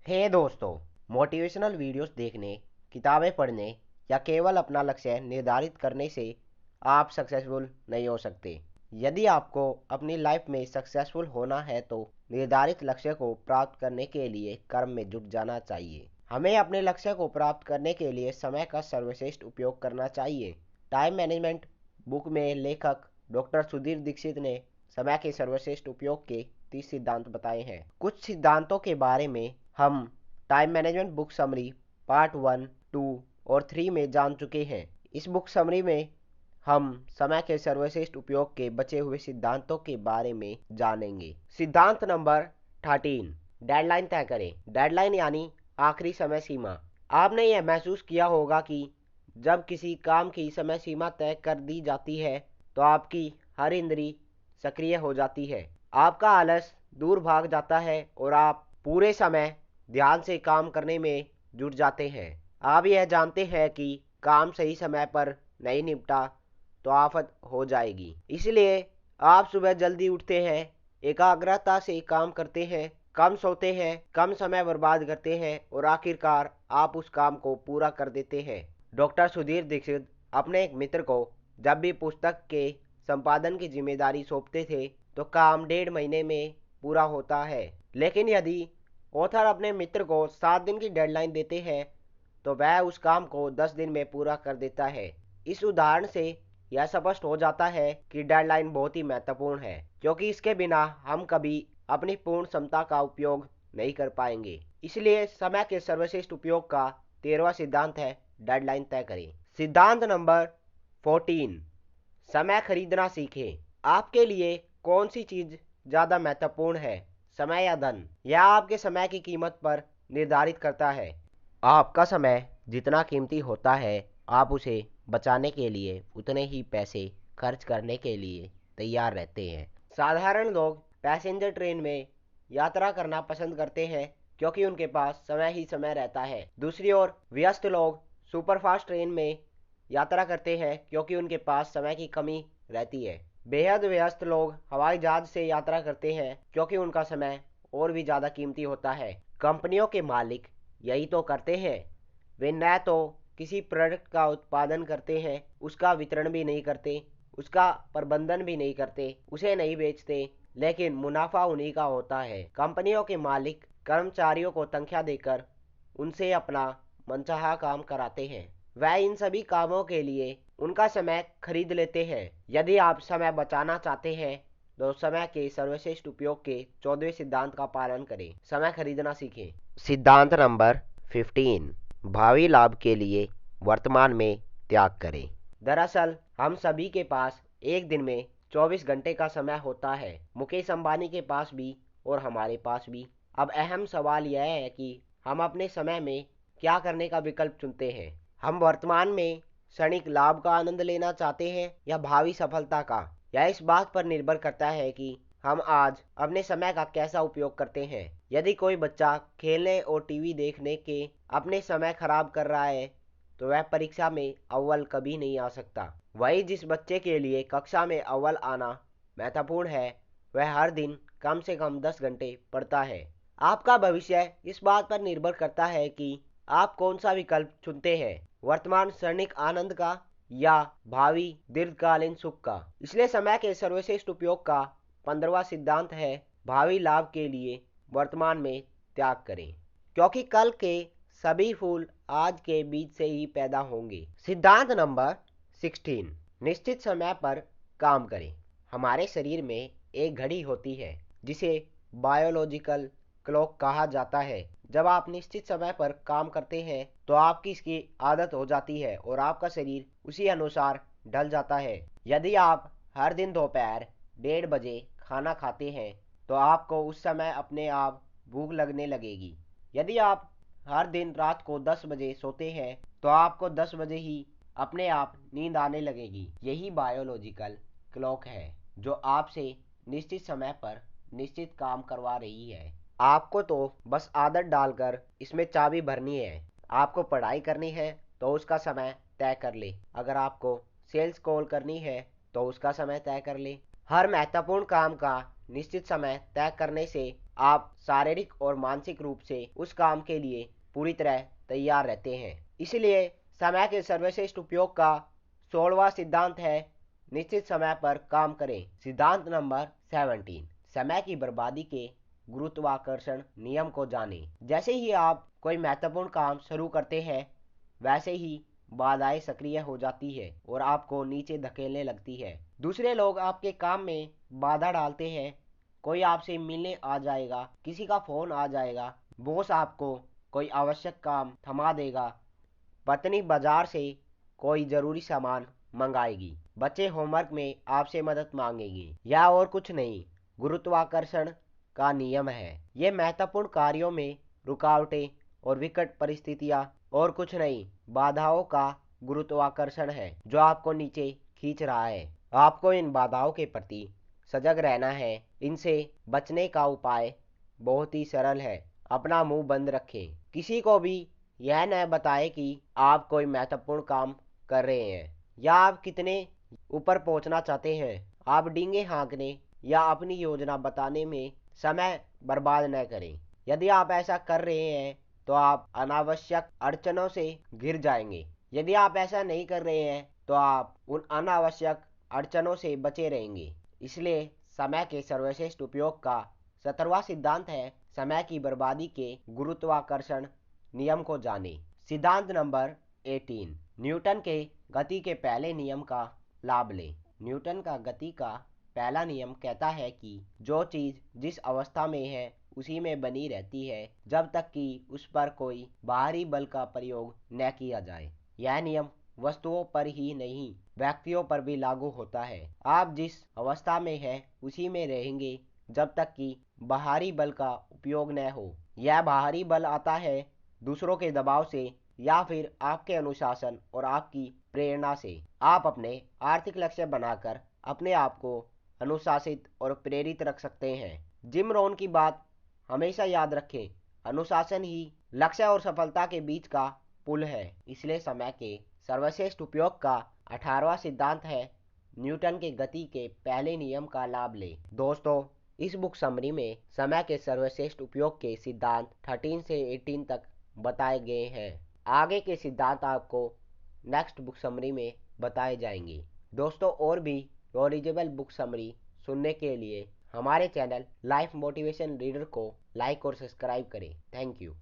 हे दोस्तों, motivational videos देखने, किताबें पढ़ने या केवल अपना लक्ष्य निर्धारित करने से आप सक्सेसफुल नहीं हो सकते। यदि आपको अपनी लाइफ में सक्सेसफुल होना है तो निर्धारित लक्ष्य को प्राप्त करने के लिए कर्म में जुट जाना चाहिए। हमें अपने लक्ष्य को प्राप्त करने के लिए समय का सर्वश्रेष्ठ उपयोग करना चाहिए। टाइम मैनेजमेंट बुक में लेखक डॉक्टर सुधीर दीक्षित ने समय के सर्वश्रेष्ठ उपयोग के 30 सिद्धांत बताए हैं। कुछ सिद्धांतों के बारे में हम time management book summary part 1, 2 और 3 में जान चुके हैं। इस बुक समरी में हम समय के सर्वश्रेष्ठ उपयोग के बचे हुए सिद्धांतों के बारे में जानेंगे। सिद्धांत नंबर 13, डेडलाइन तय करें। डेडलाइन यानी आखिरी समय सीमा। आपने यह महसूस किया होगा कि जब किसी काम की समय सीमा तय कर दी जाती है तो आपकी हर इंद्री सक्रिय हो जाती है, आपका आलस दूर भाग जाता है और आप पूरे समय ध्यान से काम करने में जुट जाते हैं। आप यह जानते हैं कि काम सही समय पर नहीं निपटा तो आफत हो जाएगी। इसलिए आप सुबह जल्दी उठते हैं, एकाग्रता से काम करते हैं, कम सोते हैं, कम समय बर्बाद करते हैं और आखिरकार आप उस काम को पूरा कर देते हैं। डॉक्टर सुधीर दीक्षित अपने एक मित्र को जब भी पुस्तक के संपादन की जिम्मेदारी सौंपते थे तो काम 1.5 महीने में पूरा होता है, लेकिन यदि ऑथर अपने मित्र को 7 दिन की डेडलाइन देते हैं तो वह उस काम को 10 दिन में पूरा कर देता है। इस उदाहरण से यह स्पष्ट हो जाता है कि डेडलाइन बहुत ही महत्वपूर्ण है, क्योंकि इसके बिना हम कभी अपनी पूर्ण क्षमता का उपयोग नहीं कर पाएंगे। इसलिए समय के सर्वश्रेष्ठ उपयोग का 13वां सिद्धांत है डेडलाइन तय करें। सिद्धांत नंबर 14, समय खरीदना सीखें। आपके लिए कौन सी चीज ज्यादा महत्वपूर्ण है, समय या धन? यह आपके समय की कीमत पर निर्धारित करता है। आपका समय जितना कीमती होता है, आप उसे बचाने के लिए उतने ही पैसे खर्च करने के लिए तैयार रहते हैं। साधारण लोग पैसेंजर ट्रेन में यात्रा करना पसंद करते हैं क्योंकि उनके पास समय ही समय रहता है। दूसरी ओर व्यस्त लोग सुपरफास्ट ट्रेन में यात्रा करते हैं क्योंकि उनके पास समय की कमी रहती है। बेहद व्यस्त लोग हवाई जहाज से यात्रा करते हैं क्योंकि उनका समय और भी ज़्यादा कीमती होता है। कंपनियों के मालिक यही तो करते हैं। वे न तो किसी प्रोडक्ट का उत्पादन करते हैं, उसका वितरण भी नहीं करते, उसका प्रबंधन भी नहीं करते, उसे नहीं बेचते, लेकिन मुनाफा उन्हीं का होता है। कंपनियों के मालिक कर्मचारियों को तनख्वाह देकर उनसे अपना मनचाहा काम कराते हैं। वह इन सभी कामों के लिए उनका समय खरीद लेते हैं। यदि आप समय बचाना चाहते हैं तो समय के सर्वश्रेष्ठ उपयोग के 14वें सिद्धांत का पालन करें। समय खरीदना सीखें। सिद्धांत नंबर 15, भावी लाभ के लिए वर्तमान में त्याग करें। दरअसल हम सभी के पास एक दिन में 24 घंटे का समय होता है। मुकेश अंबानी के पास भी और हमारे पास भी। अब अहम सवाल यह है कि हम अपने समय में क्या करने का विकल्प चुनते हैं। हम वर्तमान में क्षणिक लाभ का आनंद लेना चाहते हैं या भावी सफलता का? यह इस बात पर निर्भर करता है कि हम आज अपने समय का कैसा उपयोग करते हैं। यदि कोई बच्चा खेलने और टीवी देखने के अपने समय खराब कर रहा है तो वह परीक्षा में अव्वल कभी नहीं आ सकता। वही जिस बच्चे के लिए कक्षा में अव्वल आना महत्वपूर्ण है, वह हर दिन कम से कम 10 घंटे पढ़ता है। आपका भविष्य इस बात पर निर्भर करता है कि आप कौन सा विकल्प चुनते हैं, वर्तमान क्षणिक आनंद का या भावी दीर्घकालीन सुख का। इसलिए समय के सर्वश्रेष्ठ उपयोग का 15वां सिद्धांत है भावी लाभ के लिए वर्तमान में त्याग करें, क्योंकि कल के सभी फूल आज के बीज से ही पैदा होंगे। सिद्धांत नंबर 16, निश्चित समय पर काम करें। हमारे शरीर में एक घड़ी होती है जिसे बायोलॉजिकल क्लॉक कहा जाता है। जब आप निश्चित समय पर काम करते हैं तो आपकी इसकी आदत हो जाती है और आपका शरीर उसी अनुसार ढल जाता है। यदि आप हर दिन दोपहर 1:30 बजे खाना खाते हैं तो आपको उस समय अपने आप भूख लगने लगेगी। यदि आप हर दिन रात को 10 बजे सोते हैं तो आपको 10 बजे ही अपने आप नींद आने लगेगी। यही बायोलॉजिकल क्लॉक है जो आपसे निश्चित समय पर निश्चित काम करवा रही है। आपको तो बस आदत डालकर इसमें चाबी भरनी है। आपको पढ़ाई करनी है तो उसका समय तय कर ले। अगर आपको सेल्स कॉल करनी है तो उसका समय तय कर ले। हर महत्वपूर्ण काम का निश्चित समय तय करने से आप शारीरिक और मानसिक रूप से उस काम के लिए पूरी तरह तैयार रहते हैं। इसलिए समय के सर्वश्रेष्ठ उपयोग का 16वां सिद्धांत है, निश्चित समय पर काम करें। सिद्धांत नंबर 17, समय की बर्बादी के गुरुत्वाकर्षण नियम को जानें। जैसे ही आप कोई महत्वपूर्ण काम शुरू करते हैं, वैसे ही बाधाएं सक्रिय हो जाती है और आपको नीचे धकेलने लगती है। दूसरे लोग आपके काम में बाधा डालते हैं। कोई आपसे मिलने आ जाएगा, किसी का फोन आ जाएगा, बॉस आपको कोई आवश्यक काम थमा देगा, पत्नी बाजार से कोई जरूरी सामान मंगाएगी, बच्चे होमवर्क में आपसे मदद मांगेंगे, या और कुछ नहीं, गुरुत्वाकर्षण का नियम है। ये महत्वपूर्ण कार्यों में रुकावटें और विकट परिस्थितियां और कुछ नहीं, बाधाओं का गुरुत्वाकर्षण है जो आपको नीचे खींच रहा है। आपको इन बाधाओं के प्रति सजग रहना है। इनसे बचने का उपाय बहुत ही सरल है। अपना मुंह बंद रखें। किसी को भी यह न बताएं कि आप कोई महत्वपूर्ण काम कर रहे हैं या आप कितने ऊपर पहुंचना चाहते हैं। आप डींगे हाँकने या अपनी योजना बताने में समय बर्बाद न करें। यदि आप ऐसा कर रहे हैं तो आप अनावश्यक अड़चनों से घिर जाएंगे। यदि आप ऐसा नहीं कर रहे हैं तो आप उन अनावश्यक अड़चनों से बचे रहेंगे। इसलिए समय के सर्वश्रेष्ठ उपयोग का 17वां सिद्धांत है, समय की बर्बादी के गुरुत्वाकर्षण नियम को जानें। सिद्धांत नंबर 18, न्यूटन के गति के पहले नियम का लाभ लें। न्यूटन का गति का पहला नियम कहता है कि जो चीज जिस अवस्था में है उसी में बनी रहती है जब तक कि उस पर कोई बाहरी बल का प्रयोग न किया जाए। यह नियम वस्तुओं पर ही नहीं, व्यक्तियों पर भी लागू होता है। आप जिस अवस्था में हैं उसी में रहेंगे जब तक कि बाहरी बल का उपयोग न हो। यह बाहरी बल आता है दूसरों के दबाव से या फिर आपके अनुशासन और आपकी प्रेरणा से। आप अपने आर्थिक लक्ष्य बनाकर अपने आप को अनुशासित और प्रेरित रख सकते हैं। जिम रोहन की बात हमेशा याद रखें, अनुशासन ही लक्ष्य और सफलता के बीच का पुल है। इसलिए समय के सर्वश्रेष्ठ उपयोग का 18वां सिद्धांत है, न्यूटन के गति के पहले नियम का लाभ लें। दोस्तों, इस बुक समरी में समय के सर्वश्रेष्ठ उपयोग के सिद्धांत 13 से 18 तक बताए गए हैं। आगे के सिद्धांत आपको नेक्स्ट बुक समरी में बताए जाएंगे। दोस्तों, और भी नॉलेजेबल बुक समरी सुनने के लिए हमारे चैनल लाइफ मोटिवेशन रीडर को लाइक और सब्सक्राइब करें। Thank you.